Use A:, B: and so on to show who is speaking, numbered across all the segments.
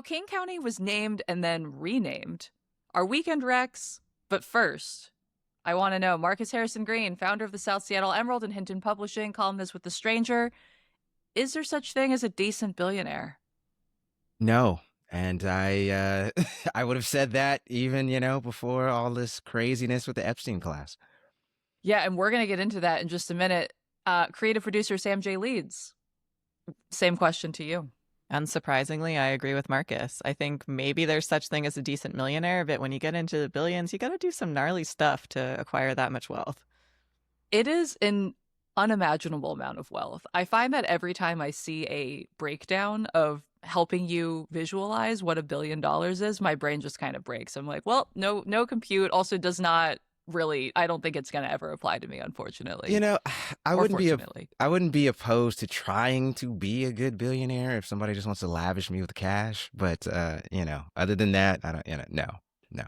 A: how King County was named and then renamed, our weekend Rex. But first, I want to know Marcus Harrison Green, founder of the South Seattle Emerald and Hinton Publishing, columnist with The Stranger. Is there such thing as a decent billionaire?
B: No. And I I would have said that even, before all this craziness with the Epstein class.
A: Yeah, and we're going to get into that in just a minute. Creative producer Sam J. Leeds, same question to you.
C: Unsurprisingly, I agree with Marcus. I think maybe there's such thing as a decent millionaire, but when you get into the billions, you got to do some gnarly stuff to acquire that much wealth.
A: It is an unimaginable amount of wealth. I find that every time I see a breakdown of helping you visualize what $1 billion is, my brain just kind of breaks. I'm like, well, no compute. Also does not really, I don't think it's going to ever apply to me, unfortunately.
B: I
A: Or
B: wouldn't be
A: fortunately.
B: I wouldn't be opposed to trying to be a good billionaire if somebody just wants to lavish me with cash. But other than that, I don't. No.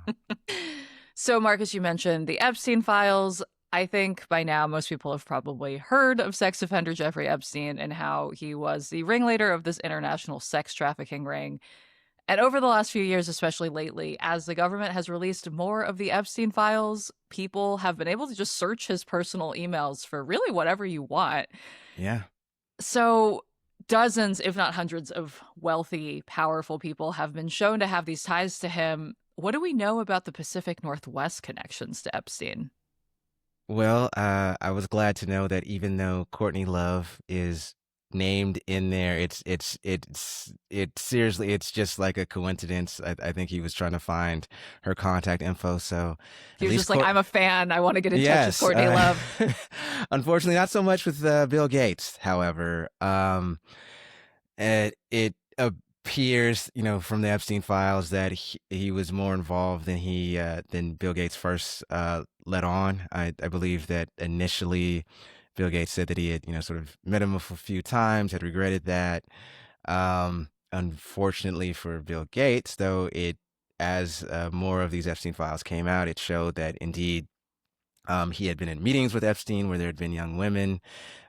A: So, Marcus, you mentioned the Epstein files. I think by now most people have probably heard of sex offender Jeffrey Epstein and how he was the ringleader of this international sex trafficking ring. And over the last few years, especially lately, as the government has released more of the Epstein files, people have been able to just search his personal emails for really whatever you want.
B: Yeah.
A: So dozens, if not hundreds, of wealthy, powerful people have been shown to have these ties to him. What do we know about the Pacific Northwest connections to Epstein?
B: Well, I was glad to know that even though Courtney Love is named in there, it's seriously, it's just like a coincidence. I think he was trying to find her contact info. So
A: He
B: at
A: was
B: least
A: just like, I'm a fan. I want to get in touch with
B: yes,
A: Courtney Love.
B: unfortunately, not so much with Bill Gates. However, it appears, from the Epstein files that he was more involved than Bill Gates first let on. I believe that initially Bill Gates said that he had, sort of met him a few times, had regretted that. Unfortunately for Bill Gates, though, as more of these Epstein files came out, it showed that indeed he had been in meetings with Epstein where there had been young women.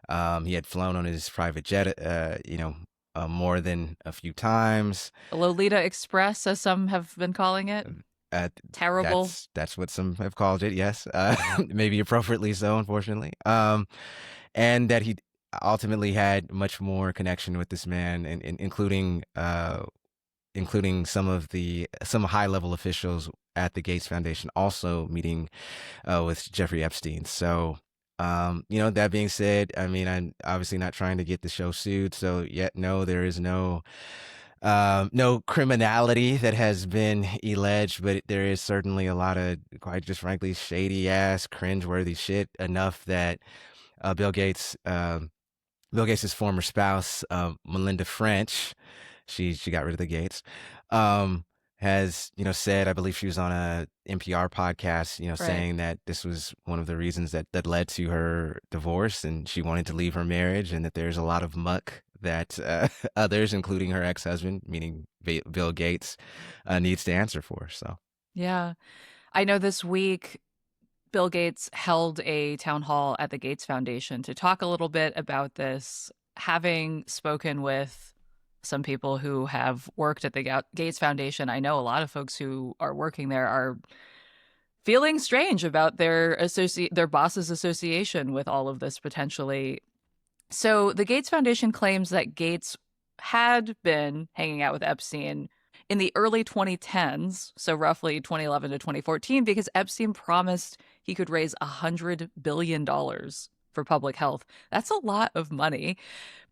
B: He had flown on his private jet, more than a few times.
A: The Lolita Express, as some have been calling it. Terrible.
B: That's what some have called it. Yes, maybe appropriately so, unfortunately. And that he ultimately had much more connection with this man, and including some high level officials at the Gates Foundation also meeting with Jeffrey Epstein. So, that being said, I mean, I'm obviously not trying to get the show sued. So yet, no, there is no criminality that has been alleged, but there is certainly a lot of, quite just frankly, shady ass, cringeworthy shit enough that Bill Gates' former spouse, Melinda French, she got rid of the Gates, has, said, I believe she was on a NPR podcast,
A: Right.
B: saying that this was one of the reasons that led to her divorce, and she wanted to leave her marriage, and that there's a lot of muck that others, including her ex-husband, meaning Bill Gates, needs to answer for. So,
A: yeah. I know this week Bill Gates held a town hall at the Gates Foundation to talk a little bit about this, having spoken with some people who have worked at the Gates Foundation. I know a lot of folks who are working there are feeling strange about their boss's association with all of this potentially. So the Gates Foundation claims that Gates had been hanging out with Epstein in the early 2010s, so roughly 2011 to 2014, because Epstein promised he could raise $100 billion for public health. That's a lot of money.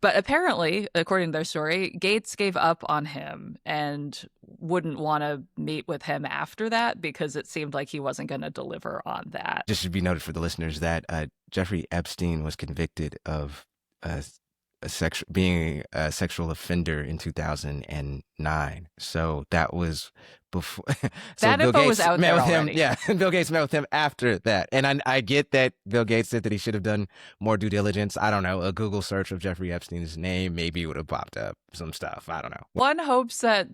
A: But apparently, according to their story, Gates gave up on him and wouldn't want to meet with him after that because it seemed like he wasn't going to deliver on that.
B: Just should be noted for the listeners that Jeffrey Epstein was convicted of being a sexual offender in 2009. So that was before. So
A: that
B: Bill
A: info
B: Gates
A: was out
B: met
A: there
B: with
A: already.
B: him. Yeah, Bill Gates met with him after that. And I get that Bill Gates said that he should have done more due diligence. I don't know. A Google search of Jeffrey Epstein's name maybe would have popped up some stuff. I don't know.
A: One hopes that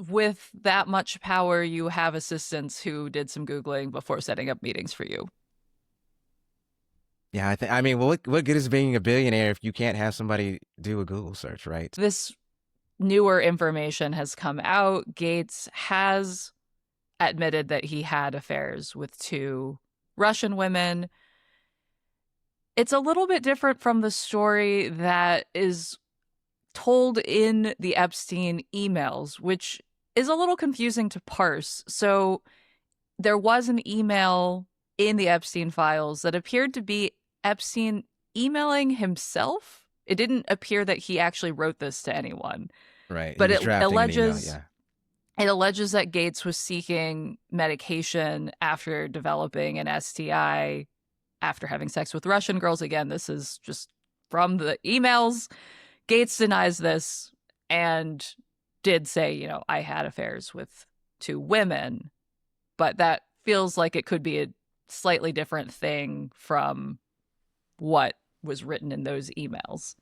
A: with that much power, you have assistants who did some Googling before setting up meetings for you.
B: Yeah, what good is being a billionaire if you can't have somebody do a Google search, right?
A: This newer information has come out. Gates has admitted that he had affairs with two Russian women. It's a little bit different from the story that is told in the Epstein emails, which is a little confusing to parse. So there was an email in the Epstein files that appeared to be Epstein emailing himself. It didn't appear that he actually wrote this to anyone,
B: Right. He
A: but
B: was drafting an email. Yeah.
A: it alleges that Gates was seeking medication after developing an STI after having sex with Russian girls. Again, this is just from the emails. Gates denies this and did say, I had affairs with two women, but that feels like it could be a slightly different thing from what was written in those emails.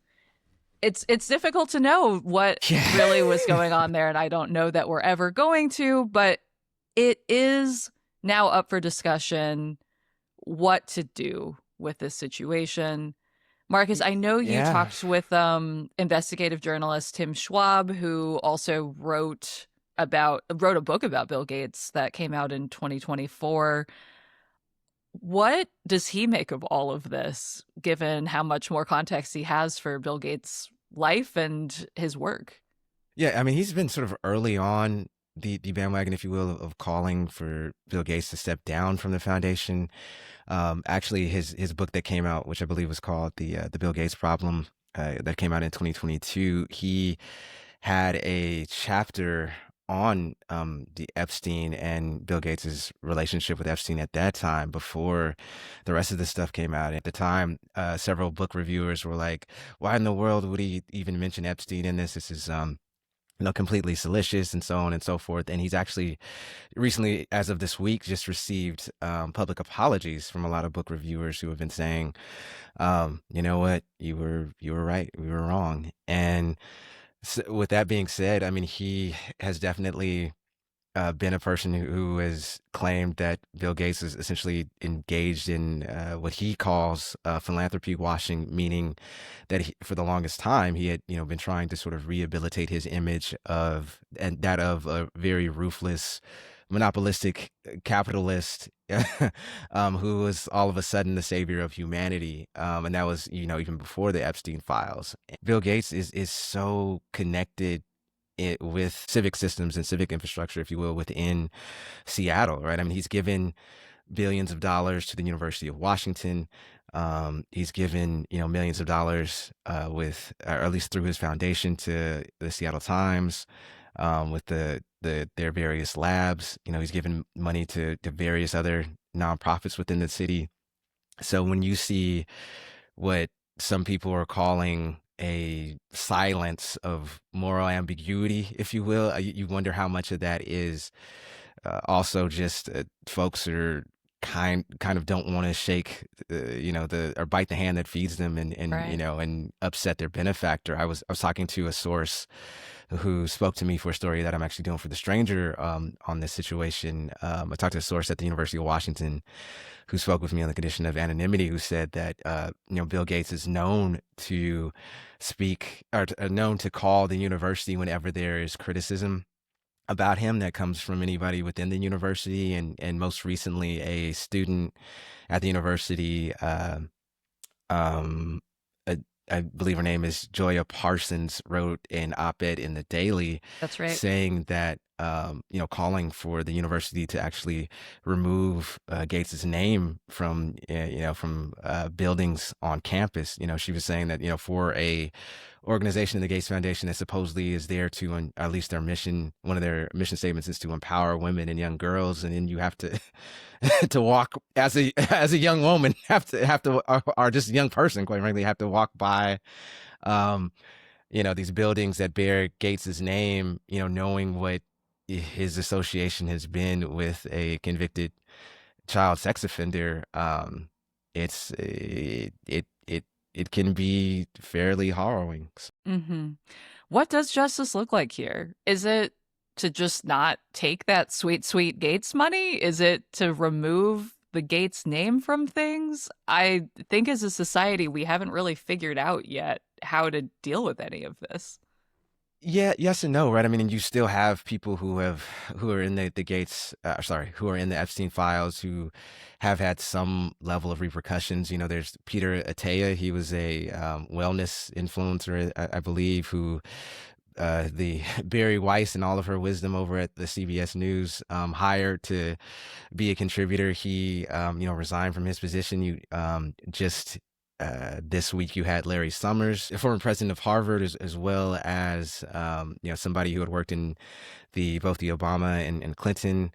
A: It's difficult to know what really was going on there, and I don't know that we're ever going to, but it is now up for discussion what to do with this situation. Marcus, I know you talked with investigative journalist Tim Schwab, who also wrote a book about Bill Gates that came out in 2024. What does he make of all of this, given how much more context he has for Bill Gates' life and his work?
B: Yeah, I mean, he's been sort of early on the bandwagon, if you will, of calling for Bill Gates to step down from the foundation. Actually, his book that came out, which I believe was called the Bill Gates Problem, that came out in 2022, he had a chapter on the Epstein and Bill Gates's relationship with Epstein at that time, before the rest of this stuff came out. At the time, several book reviewers were like, "Why in the world would he even mention Epstein in this? This is completely salacious," and so on and so forth. And he's actually recently, as of this week, just received public apologies from a lot of book reviewers who have been saying, you know what, you were right, we were wrong. And so, with that being said, I mean, he has definitely been a person who has claimed that Bill Gates is essentially engaged in what he calls philanthropy washing, meaning that for the longest time he had been trying to sort of rehabilitate his image of and that of a very ruthless, monopolistic capitalist who was all of a sudden the savior of humanity, and that was even before the Epstein files. Bill Gates is so connected with civic systems and civic infrastructure, if you will, within Seattle, right? I mean, he's given billions of dollars to the University of Washington. He's given, millions of dollars with, or at least through his foundation, to the Seattle Times, with their various labs. He's given money to various other nonprofits within the city. So when you see what some people are calling a silence of moral ambiguity, if you will, you wonder how much of that is also just folks are kind of don't want to shake or bite the hand that feeds them, and
A: Right.
B: and upset their benefactor. I was talking to a source who spoke to me for a story that I'm actually doing for The Stranger on this situation. I talked to a source at the University of Washington who spoke with me on the condition of anonymity, who said that Bill Gates is known to speak, or known to call the university whenever there is criticism about him that comes from anybody within the university. And most recently, a student at the university, um, I believe her name is Joya Parsons, wrote an op-ed in the Daily.
A: That's right.
B: Saying that, calling for the university to actually remove Gates's name from, from buildings on campus. She was saying that, for a organization, the Gates Foundation, that supposedly is there to, at least their mission, one of their mission statements is to empower women and young girls. And then you have to to walk as a young woman, have to or just a young person, quite frankly, have to walk by these buildings that bear Gates's name, knowing what his association has been with a convicted child sex offender. It can be fairly harrowing.
A: Mm-hmm. What does justice look like here? Is it to just not take that sweet, sweet Gates money? Is it to remove the Gates name from things? I think as a society, we haven't really figured out yet how to deal with any of this.
B: Yeah, yes and no, right? I mean, and you still have people who are in the Gates, sorry, who are in the Epstein files who have had some level of repercussions. You know, there's Peter Attia. He was a wellness influencer, I believe, who the Barry Weiss and all of her wisdom over at the CBS News hired to be a contributor. He, resigned from his position. You just this week you had Larry Summers, former president of Harvard, as well as somebody who had worked in both the Obama and Clinton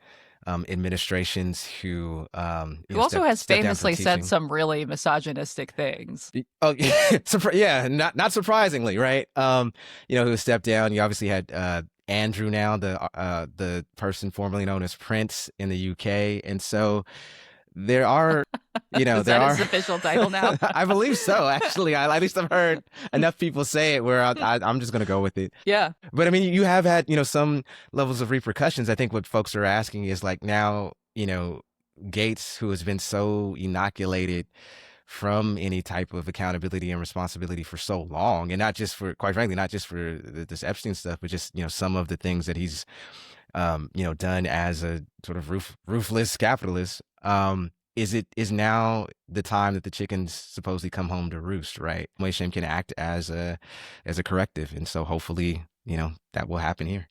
B: administrations, who
A: Who also has
B: stepped down from
A: famously said
B: teaching.
A: some really misogynistic things.
B: Oh, yeah, not surprisingly, right? Who stepped down. You obviously had Andrew now, the person formerly known as Prince in the UK, and so there are,
A: Is
B: there
A: that
B: are.
A: his official title now?
B: I believe so. Actually, at least I've heard enough people say it where I'm just gonna go with it.
A: Yeah.
B: But I mean, you have had some levels of repercussions. I think what folks are asking is like now, Gates, who has been so inoculated from any type of accountability and responsibility for so long, and not just for, quite frankly, not just for this Epstein stuff, but just some of the things that he's done as a sort of ruthless capitalist. Is now the time that the chickens supposedly come home to roost, right? Shame can act as a corrective, and so hopefully that will happen here.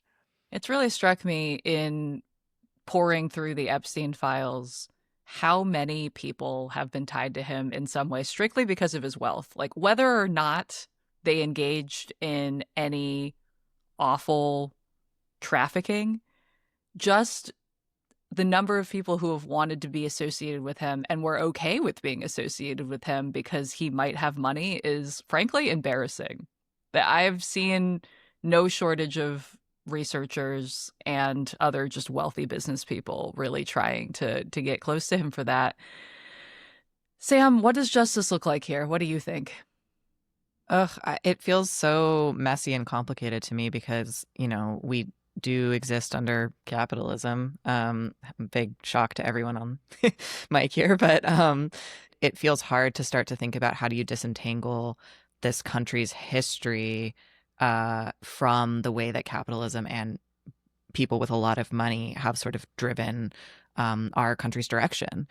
A: It's really struck me in poring through the Epstein files how many people have been tied to him in some way strictly because of his wealth. Like whether or not they engaged in any awful trafficking, just the number of people who have wanted to be associated with him and were okay with being associated with him because he might have money is frankly embarrassing. That I've seen no shortage of researchers and other just wealthy business people really trying to get close to him for that. Sam, what does justice look like here? What do you think?
C: Ugh, it feels so messy and complicated to me because, we do exist under capitalism. Big shock to everyone on mic here, but it feels hard to start to think about how do you disentangle this country's history from the way that capitalism and people with a lot of money have sort of driven our country's direction.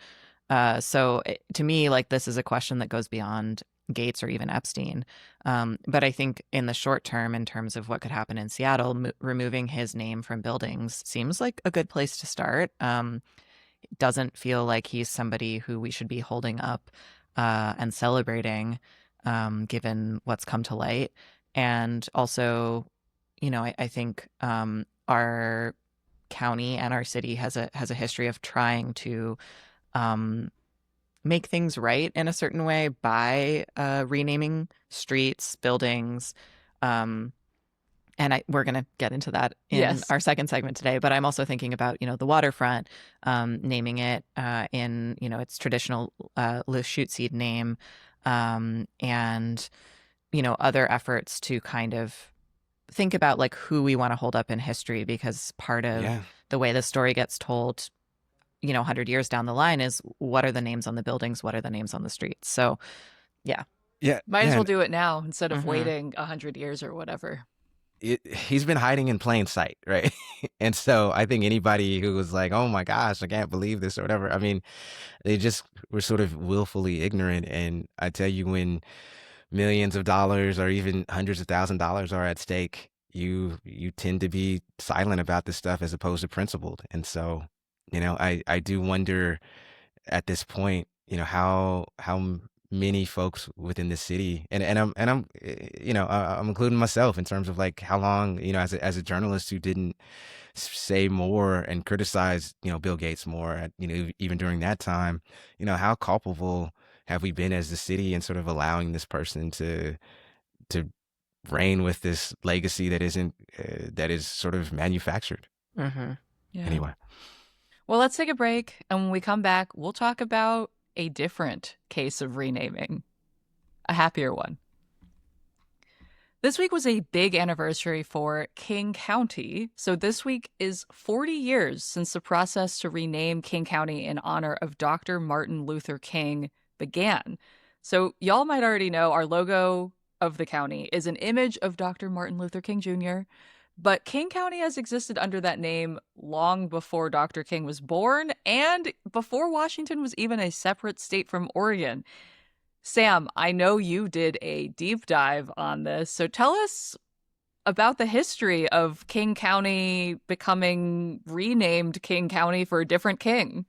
C: To me, like this is a question that goes beyond Gates or even Epstein. But I think in the short term, in terms of what could happen in Seattle, removing his name from buildings seems like a good place to start. It doesn't feel like he's somebody who we should be holding up and celebrating, given what's come to light. And also, I think our county and our city has a history of trying to make things right in a certain way by renaming streets, buildings. And we're going to get into that in our second segment today. But I'm also thinking about, the waterfront, naming it in, its traditional Lushootseed name, and, other efforts to kind of think about like who we want to hold up in history, because part of the way the story gets told 100 years down the line is what are the names on the buildings, what are the names on the streets. So yeah
A: might as well do it now instead of waiting 100 years or whatever.
B: He's been hiding in plain sight, right? And so I think anybody who was like, oh my gosh, I can't believe this or whatever, I mean, they just were sort of willfully ignorant. And I tell you, when millions of dollars or even hundreds of $1,000s are at stake, you tend to be silent about this stuff as opposed to principled. And so I do wonder at this point, how many folks within the city, and I'm I'm including myself in terms of like how long, as a journalist who didn't say more and criticize Bill Gates more, even during that time, how culpable have we been as the city in sort of allowing this person to reign with this legacy that isn't that is sort of manufactured. Anyway.
A: Well, let's take a break, and when we come back, we'll talk about a different case of renaming, a happier one. This week was a big anniversary for King County. So this week is 40 years since the process to rename King County in honor of Dr. Martin Luther King began. So y'all might already know our logo of the county is an image of Dr. Martin Luther King Jr., but King County has existed under that name long before Dr. King was born and before Washington was even a separate state from Oregon. Sam, I know you did a deep dive on this, so tell us about the history of King County becoming renamed King County for a different king.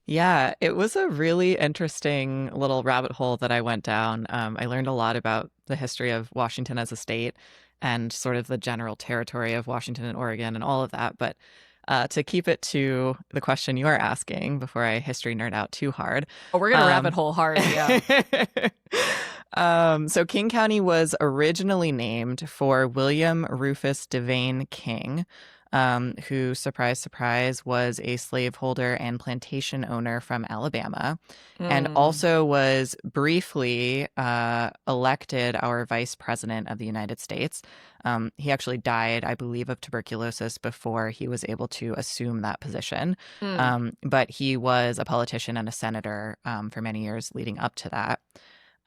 C: Yeah, it was a really interesting little rabbit hole that I went down. I learned a lot about the history of Washington as a state and sort of the general territory of Washington and Oregon and all of that. But to keep it to the question you're asking before I history nerd out too hard.
A: Oh, we're going to rabbit hole hard, yeah.
C: So King County was originally named for William Rufus Devane King, who, surprise, surprise, was a slaveholder and plantation owner from Alabama, and also was briefly elected our vice president of the United States. He actually died, I believe, of tuberculosis before he was able to assume that position. But he was a politician and a senator for many years leading up to that.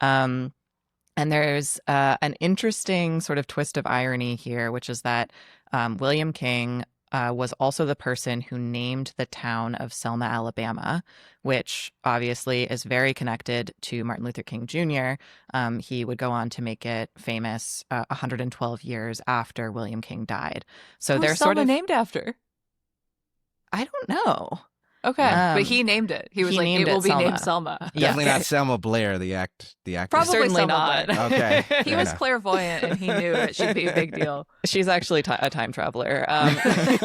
C: And there's an interesting sort of twist of irony here, which is that William King was also the person who named the town of Selma, Alabama, which obviously is very connected to Martin Luther King Jr. He would go on to make it famous 112 years after William King died. So they're
A: Selma
C: sort of
A: named after?
C: I don't know.
A: Okay, but he named it. He was like, it will be named Selma.
B: Definitely not Selma Blair, the actor.
A: Probably
C: Certainly
A: Selma
C: not.
A: Blair.
B: Okay.
A: He was clairvoyant and he knew it should be a big deal.
C: She's actually a time traveler. I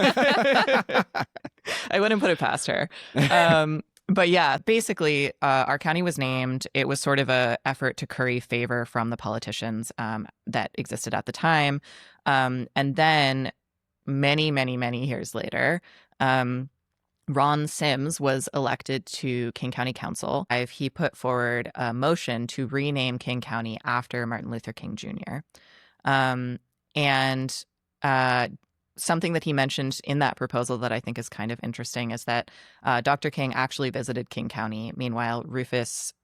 C: wouldn't put it past her. But yeah, basically, our county was named. It was sort of a effort to curry favor from the politicians that existed at the time. And then many, many, many years later, Ron Sims was elected to King County Council. He put forward a motion to rename King County after Martin Luther King Jr. And something that he mentioned in that proposal that I think is kind of interesting is that Dr. King actually visited King County. Meanwhile, Rufus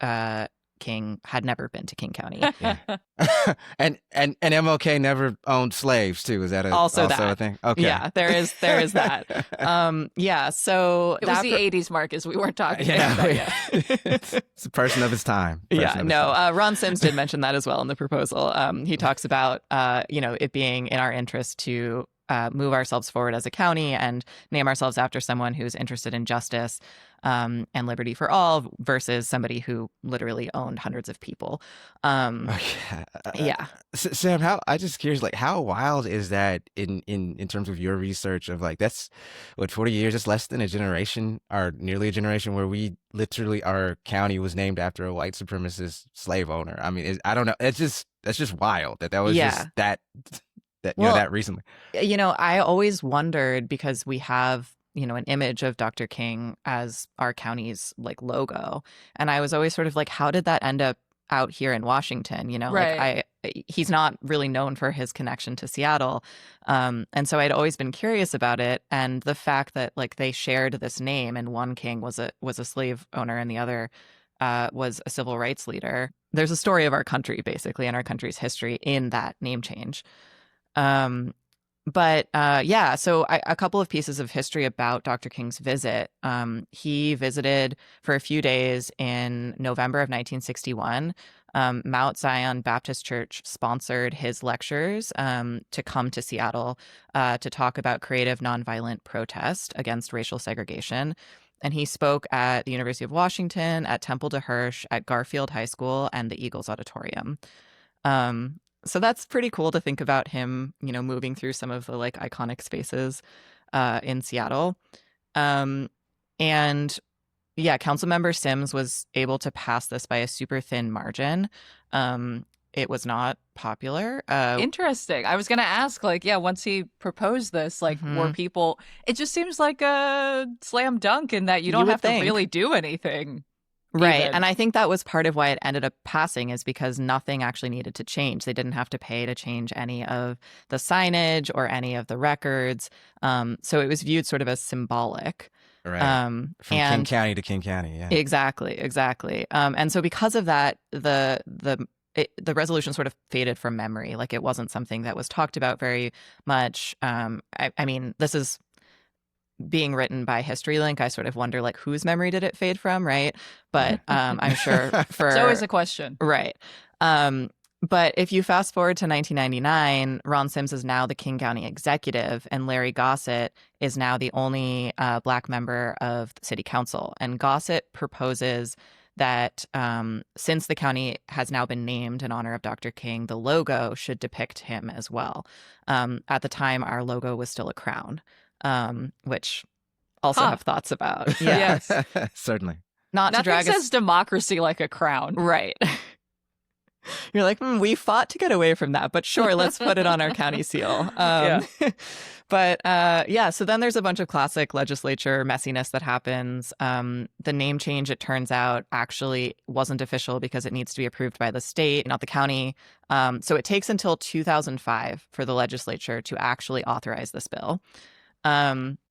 C: King had never been to King County.
B: Yeah. and MLK never owned slaves too. Is that also a thing? Okay.
C: Yeah, there is that. Yeah, so
A: it was the 80s, Marcus. We weren't talking about that yet.
B: It's a person of his time.
C: Ron Sims did mention that as well in the proposal. He talks about it being in our interest to move ourselves forward as a county and name ourselves after someone who's interested in justice and liberty for all versus somebody who literally owned hundreds of people. Yeah.
B: Sam, I just curious, like, how wild is that in terms of your research of like, that's what, 40 years, that's less than a generation or nearly a generation where we literally, our county was named after a white supremacist slave owner. I mean, I don't know. That's just wild that was just that recently.
C: I always wondered because we have, an image of Dr. King as our county's like logo. And I was always sort of like, how did that end up out here in Washington?
A: Right.
C: He's not really known for his connection to Seattle. And so I'd always been curious about it. And the fact that like they shared this name and one king was a slave owner and the other was a civil rights leader. There's a story of our country basically and our country's history in that name change. So a couple of pieces of history about Dr. King's visit. He visited for a few days in November of 1961. Mount Zion Baptist Church sponsored his lectures to come to Seattle to talk about creative nonviolent protest against racial segregation. And he spoke at the University of Washington, at Temple de Hirsch, at Garfield High School, and the Eagles Auditorium. So that's pretty cool to think about him, moving through some of the like iconic spaces in Seattle. Councilmember Sims was able to pass this by a super thin margin. It was not popular.
A: Interesting. I was going to ask, once he proposed this, were people, it just seems like a slam dunk in that you don't have to really do anything.
C: Right.
A: Even.
C: And I think that was part of why it ended up passing is because nothing actually needed to change. They didn't have to pay to change any of the signage or any of the records. So it was viewed sort of as symbolic.
B: Right. From King County to King County. Yeah.
C: Exactly. And so because of that, the the resolution sort of faded from memory. Like, it wasn't something that was talked about very much. I mean, this is being written by HistoryLink. I sort of wonder, like, whose memory did it fade from, right? But I'm sure
A: It's always
C: for
A: a question.
C: right. But if you fast forward to 1999, Ron Sims is now the King County executive, and Larry Gossett is now the only Black member of the city council. And Gossett proposes that since the county has now been named in honor of Dr. King, the logo should depict him as well. At the time, our logo was still a crown, which also have thoughts about. Yeah.
A: Yes.
B: Certainly.
C: Not to
A: Nothing
C: drag
A: says democracy like a crown.
C: right. You're like, we fought to get away from that, but sure, let's put it on our county seal.
A: Yeah.
C: But yeah, so then there's a bunch of classic legislature messiness that happens. The name change, it turns out, actually wasn't official because it needs to be approved by the state, not the county. So it takes until 2005 for the legislature to actually authorize this bill.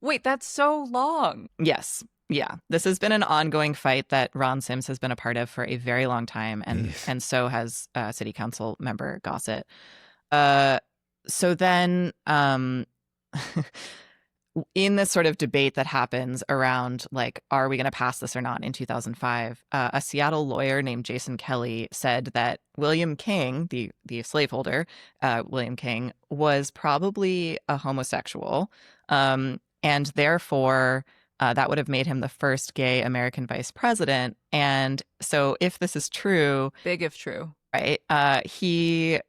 A: Wait, that's so long.
C: Yes. Yeah, this has been an ongoing fight that Ron Sims has been a part of for a very long time, and so has City Council member Gossett. So then, in this sort of debate that happens around, like, are we going to pass this or not in 2005, a Seattle lawyer named Jason Kelly said that William King, the slaveholder, William King, was probably a homosexual, and therefore that would have made him the first gay American vice president. And so if this is true,
A: Big if true.
C: right, he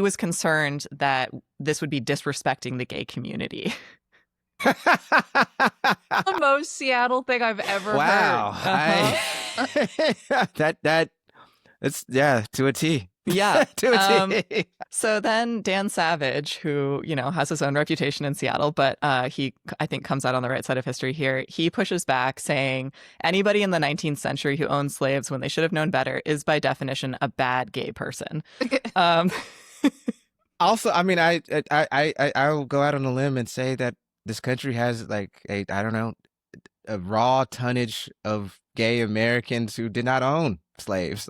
C: was concerned that this would be disrespecting the gay community.
A: The most Seattle thing I've ever
B: Wow.
A: heard.
B: It's to a T.
C: Yeah.
B: To a T.
C: So then Dan Savage, who, has his own reputation in Seattle, but he, I think, comes out on the right side of history here. He pushes back saying anybody in the 19th century who owned slaves when they should have known better is by definition a bad gay person.
B: Also, I mean, I will go out on a limb and say that this country has, like, a raw tonnage of gay Americans who did not own slaves.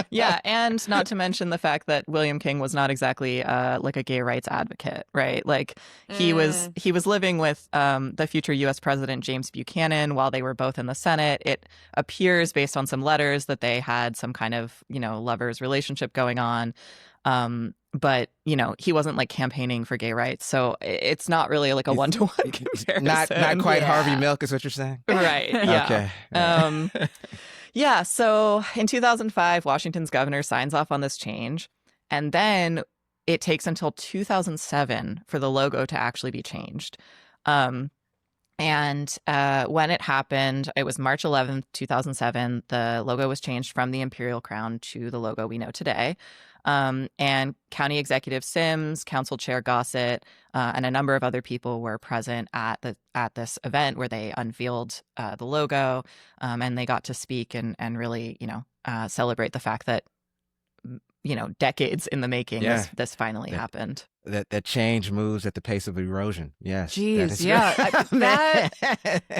C: Yeah, and not to mention the fact that William King was not exactly like a gay rights advocate, right? Like, he was living with the future U.S. President James Buchanan while they were both in the Senate. It appears, based on some letters, that they had some kind of lovers relationship going on. But he wasn't, like, campaigning for gay rights, so it's not really like a one-to-one comparison.
B: Not quite Harvey Milk is what you're saying,
C: right? Yeah.
B: Okay.
C: Yeah. So in 2005, Washington's governor signs off on this change, and then it takes until 2007 for the logo to actually be changed. And when it happened, it was March 11th, 2007. The logo was changed from the imperial crown to the logo we know today. And County Executive Sims, Council Chair Gossett, and a number of other people were present at this event where they unveiled the logo, and they got to speak and really, celebrate the fact that, decades in the making, this finally happened.
B: That change moves at the pace of erosion. Yes.
A: Jeez,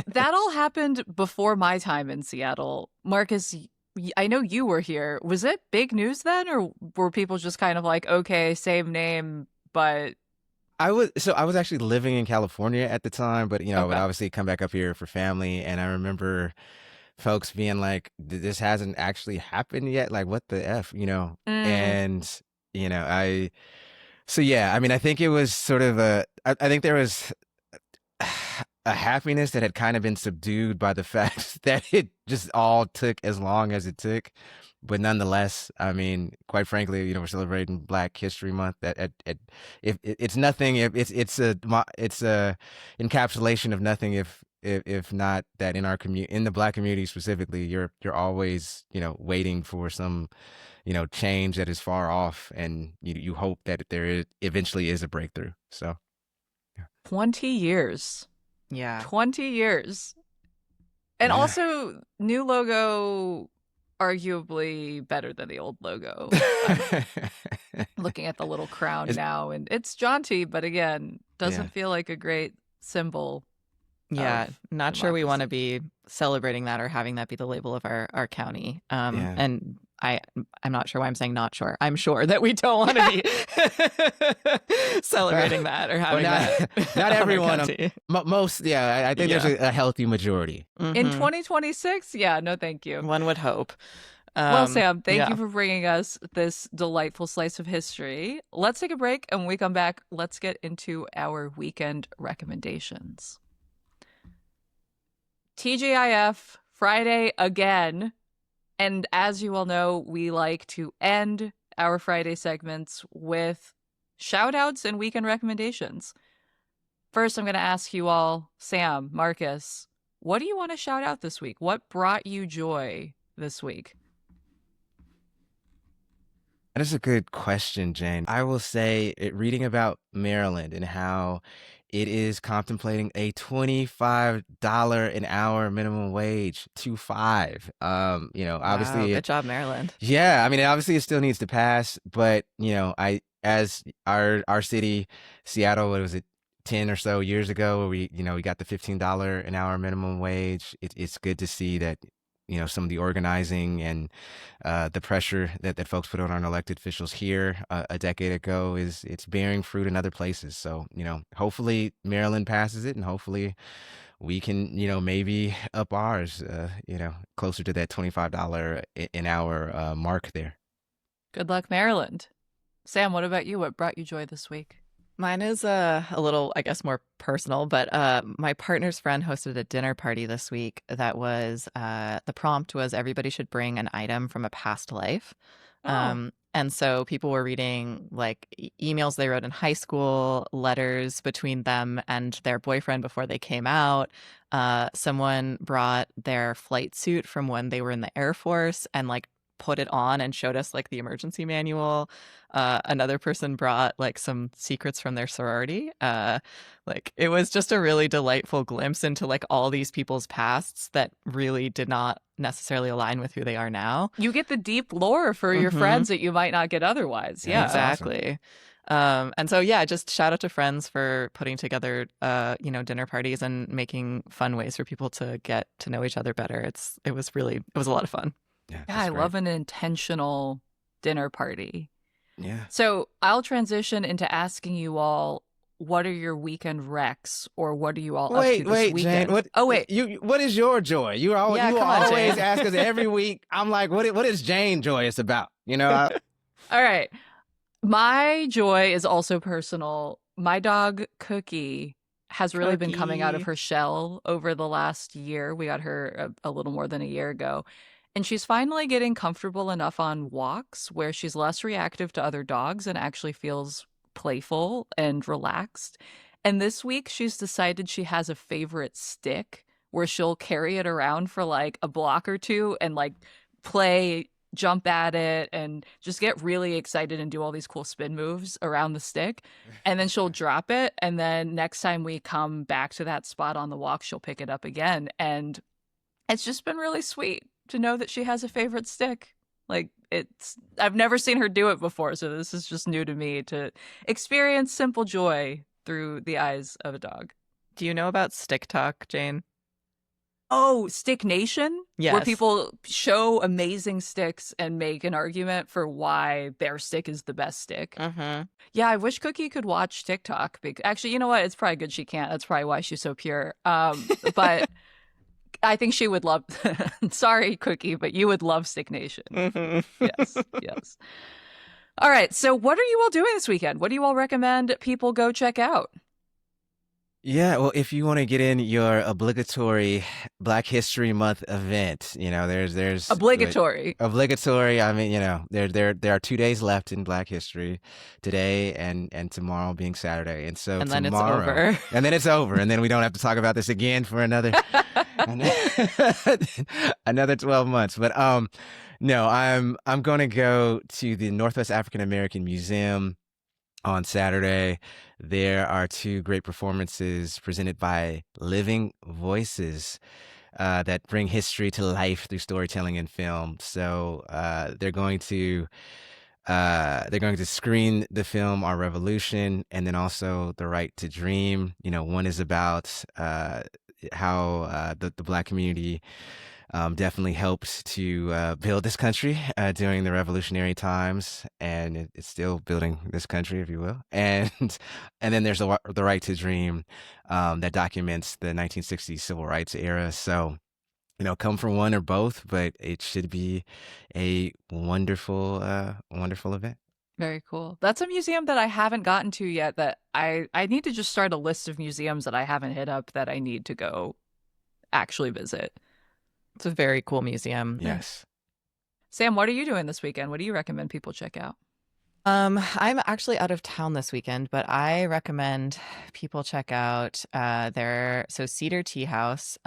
A: that all happened before my time in Seattle. Marcus, I know you were here. Was it big news then, or were people just kind of like, okay, same name, but...
B: I was actually living in California at the time, but I would obviously come back up here for family, and I remember folks being like, this hasn't actually happened yet, like, what the F, and I mean, I think it was sort of I think there was a happiness that had kind of been subdued by the fact that it just all took as long as it took. But nonetheless, I mean, quite frankly, we're celebrating Black History Month. If it's nothing, it's a encapsulation of nothing. If not that in our community, in the Black community specifically, you're always waiting for some change that is far off, and you hope that eventually is a breakthrough. So,
A: 20 years.
C: Yeah.
A: 20 years. And also, new logo, arguably better than the old logo. Looking at the little crown now, and it's jaunty, but again, doesn't feel like a great symbol.
C: Yeah, not sure we want to be celebrating that or having that be the label of our county. And I'm not sure why I'm saying not sure. I'm sure that we don't want to be celebrating that or having that
B: not
C: on our
B: everyone.
C: county.
B: Most, yeah, I think there's
C: Yeah.
B: a healthy majority.
A: In
C: Mhm.
A: 2026? Yeah, no, thank you.
C: One would hope.
A: Well, Sam, thank
C: Yeah.
A: you for bringing us this delightful slice of history. Let's take a break, and when we come back, let's get into our weekend recommendations. TGIF, Friday again. And as you all know, we like to end our Friday segments with shout outs and weekend recommendations. First, I'm going to ask you all, Sam, Marcus, what do you want to shout out this week? What brought you joy this week?
B: That is a good question, Jane. I will say, reading about Maryland and how it is contemplating a $25 an hour minimum wage to five.
C: Wow.
B: Obviously,
C: Good job, Maryland.
B: yeah. I mean, obviously, it still needs to pass, but I as our city, Seattle, what was it? 10 or so years ago, where we got the $15 an hour minimum wage. It's good to see that some of the organizing and the pressure that folks put on our elected officials here a decade ago it's bearing fruit in other places. So hopefully Maryland passes it, and hopefully we can maybe up ours closer to that $25 an hour mark there.
A: Good luck, Maryland. Sam, what about you? What brought you joy this week?
C: Mine is a little, I guess, more personal, but my partner's friend hosted a dinner party this week that was the prompt was everybody should bring an item from a past life.
A: Oh.
C: And so people were reading like emails they wrote in high school, letters between them and their boyfriend before they came out. Someone brought their flight suit from when they were in the Air Force and like put it on and showed us like the emergency manual. Another person brought like some secrets from their sorority. Like it was just a really delightful glimpse into like all these people's pasts that really did not necessarily align with who they are now.
A: You get the deep lore for your friends that you might not get otherwise.
B: Yeah,
A: Yeah.
B: that's awesome.
C: Exactly. And so yeah, just shout out to friends for putting together dinner parties and making fun ways for people to get to know each other better. It was a lot of fun.
B: Yeah,
A: Yeah,
B: that's
A: I
B: great.
A: love an intentional dinner party.
B: Yeah.
A: So I'll transition into asking you all, what are your weekend recs, or what are you all up to this
B: Wait,
A: weekend?
B: Jane.
A: Oh, wait.
B: What is your joy? You
C: Yeah,
B: will
C: come on,
B: always
C: Jane.
B: ask us every week. I'm like, what is Jane joyous about?
A: All right. My joy is also personal. My dog, Cookie, has really been coming out of
C: Cookie.
A: her shell over the last year. We got her a little more than a year ago. And she's finally getting comfortable enough on walks where she's less reactive to other dogs and actually feels playful and relaxed. And this week, she's decided she has a favorite stick where she'll carry it around for like a block or two and like play, jump at it, and just get really excited and do all these cool spin moves around the stick. And then she'll drop it. And then next time we come back to that spot on the walk, she'll pick it up again. And it's just been really sweet to know that she has a favorite stick. Like I've never seen her do it before, so this is just new to me to experience simple joy through the eyes of a dog.
C: Do you know about Stick Talk, Jane?
A: Oh, Stick Nation?
C: Yes.
A: Where people show amazing sticks and make an argument for why their stick is the best stick.
C: Mm-hmm.
A: Yeah, I wish Cookie could watch TikTok. Actually, you know what? It's probably good she can't. That's probably why she's so pure. But I think she would love. Sorry, Cookie, but you would love Stick Nation.
C: Mm-hmm.
A: Yes, yes. All right. So, what are you all doing this weekend? What do you all recommend people go check out?
B: Yeah, well, if you want to get in your obligatory Black History Month event, there's
A: Obligatory.
B: Obligatory. I mean, there are 2 days left in Black History, today and tomorrow being Saturday, and so
C: And then it's
B: tomorrow,
C: over.
B: and then it's over, and then we don't have to talk about this again for another 12 months. But no, I'm going to go to the Northwest African American Museum on Saturday. There are two great performances presented by Living Voices that bring history to life through storytelling and film. So they're going to screen the film Our Revolution, and then also The Right to Dream. One is about how the Black community definitely helped to build this country during the revolutionary times, and it's still building this country, if you will. And then there's the Right to Dream that documents the 1960s civil rights era. So come from one or both, but it should be a wonderful event.
A: Very cool. That's a museum that I haven't gotten to yet that I need to just start a list of museums that I haven't hit up that I need to go actually visit.
C: It's a very cool museum.
B: Yes.
A: Sam, what are you doing this weekend? What do you recommend people check out?
C: I'm actually out of town this weekend, but I recommend people check out so Cedar Tea House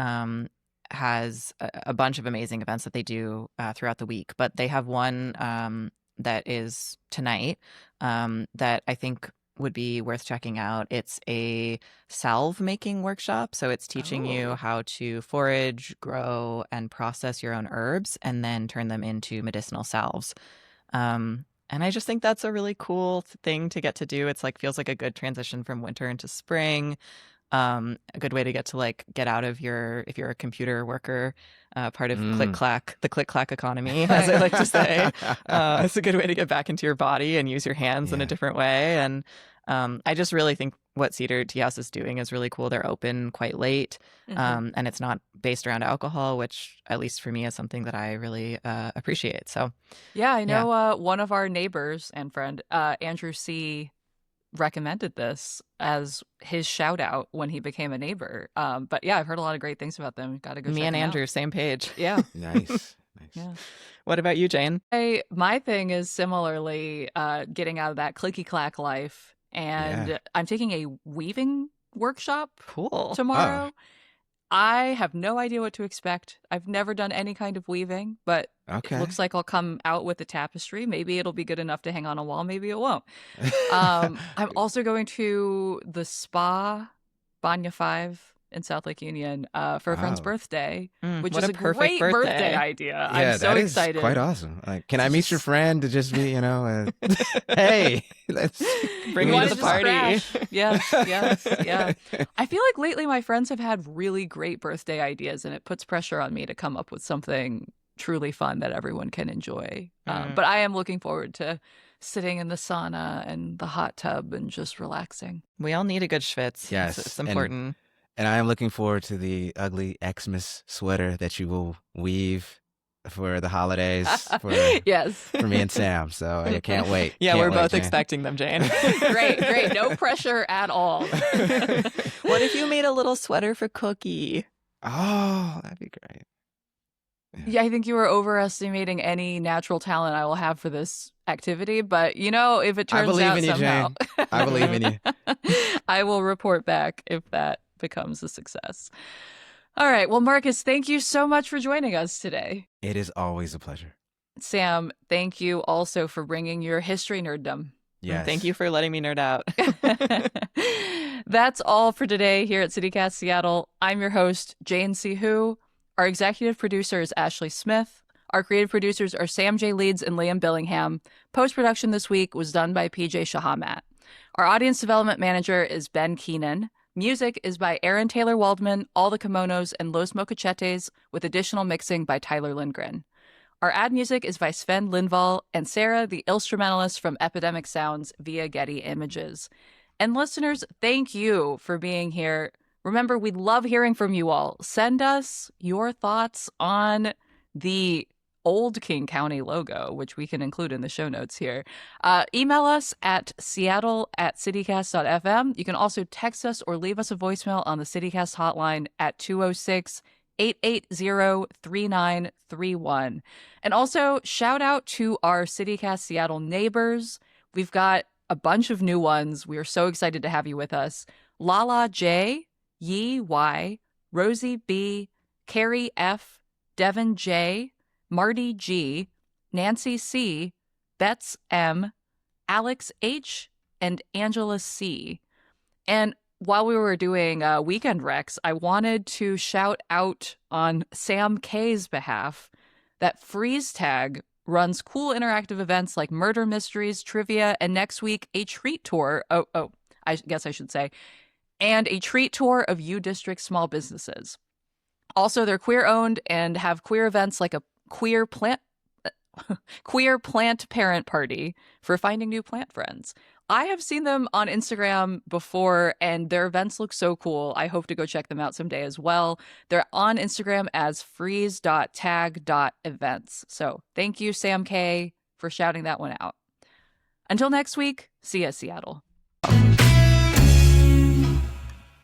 C: has a bunch of amazing events that they do throughout the week, but they have one that is tonight that I think would be worth checking out. It's a salve making workshop. So it's teaching you how to forage, grow, and process your own herbs and then turn them into medicinal salves. And I just think that's a really cool thing to get to do. It's feels like a good transition from winter into spring. A good way to get out of if you're a computer worker, part of the click clack economy, as I like to say. It's a good way to get back into your body and use your hands in a different way. And I just really think what Cedar Tea House is doing is really cool. They're open quite late, and it's not based around alcohol, which at least for me is something that I really appreciate. So
A: yeah, I know one of our neighbors and friend, Andrew C., recommended this as his shout out when he became a neighbor. But yeah, I've heard a lot of great things about them. Got to go.
C: Me
A: check
C: and
A: them
C: Andrew,
A: out.
C: same page.
A: Yeah.
B: Nice.
A: Yeah.
C: What about you, Jane?
A: My thing is similarly getting out of that clicky clack life, and I'm taking a weaving workshop tomorrow.
B: Oh.
A: I have no idea what to expect. I've never done any kind of weaving, but it looks like I'll come out with a tapestry. Maybe it'll be good enough to hang on a wall. Maybe it won't. I'm also going to the spa, Banya 5 in South Lake Union for a friend's birthday, which is a great birthday idea.
B: Yeah,
A: I'm so excited.
B: Quite awesome. Can I meet your friend to just be, hey, let's
C: bring me to the party.
A: Yes. Yeah. I feel like lately my friends have had really great birthday ideas, and it puts pressure on me to come up with something truly fun that everyone can enjoy. But I am looking forward to sitting in the sauna and the hot tub and just relaxing.
C: We all need a good schwitz.
B: Yes,
C: it's important.
B: And I am looking forward to the ugly Xmas sweater that you will weave for the holidays for me and Sam. So I can't wait.
C: Yeah, we're both expecting them, Jane.
A: Great. No pressure at all.
C: What if you made a little sweater for Cookie?
B: Oh, that'd be great.
A: Yeah, I think you were overestimating any natural talent I will have for this activity. But, if it turns out somehow...
B: I believe in you.
A: I will report back if that becomes a success. All right. Well, Marcus, thank you so much for joining us today.
B: It is always a pleasure.
A: Sam, thank you also for bringing your history nerddom.
B: Yes.
C: Thank you for letting me nerd out.
A: That's all for today here at CityCast Seattle. I'm your host, Jane C. Hu. Our executive producer is Ashley Smith. Our creative producers are Sam J. Leeds and Liam Billingham. Post-production this week was done by PJ Shahamat. Our audience development manager is Ben Keenan. Music is by Aaron Taylor Waldman, All the Kimonos, and Los Mocachetes, with additional mixing by Tyler Lindgren. Our ad music is by Sven Lindvall and Sarah, the instrumentalist from Epidemic Sounds via Getty Images. And listeners, thank you for being here. Remember, we love hearing from you all. Send us your thoughts on the old King County logo, which we can include in the show notes here. Email us at seattle@citycast.fm. You can also text us or leave us a voicemail on the CityCast hotline at 206-880-3931. And also, shout out to our CityCast Seattle neighbors. We've got a bunch of new ones. We are so excited to have you with us. Lala J, Yi Y, Rosie B, Carrie F, Devin J, Marty G, Nancy C, Betts M, Alex H, and Angela C. And while we were doing Weekend Recs, I wanted to shout out on Sam K's behalf that Freeze Tag runs cool interactive events like murder mysteries, trivia, and next week a treat tour. I guess I should say, and a treat tour of U District small businesses. Also, they're queer owned and have queer events like a queer plant queer plant parent party for finding new plant friends. I have seen them on Instagram before, and their events look so cool. I hope to go check them out someday as well. They're on Instagram as freeze.tag.events. So thank you, Sam K, for shouting that one out. Until next week, see ya, Seattle.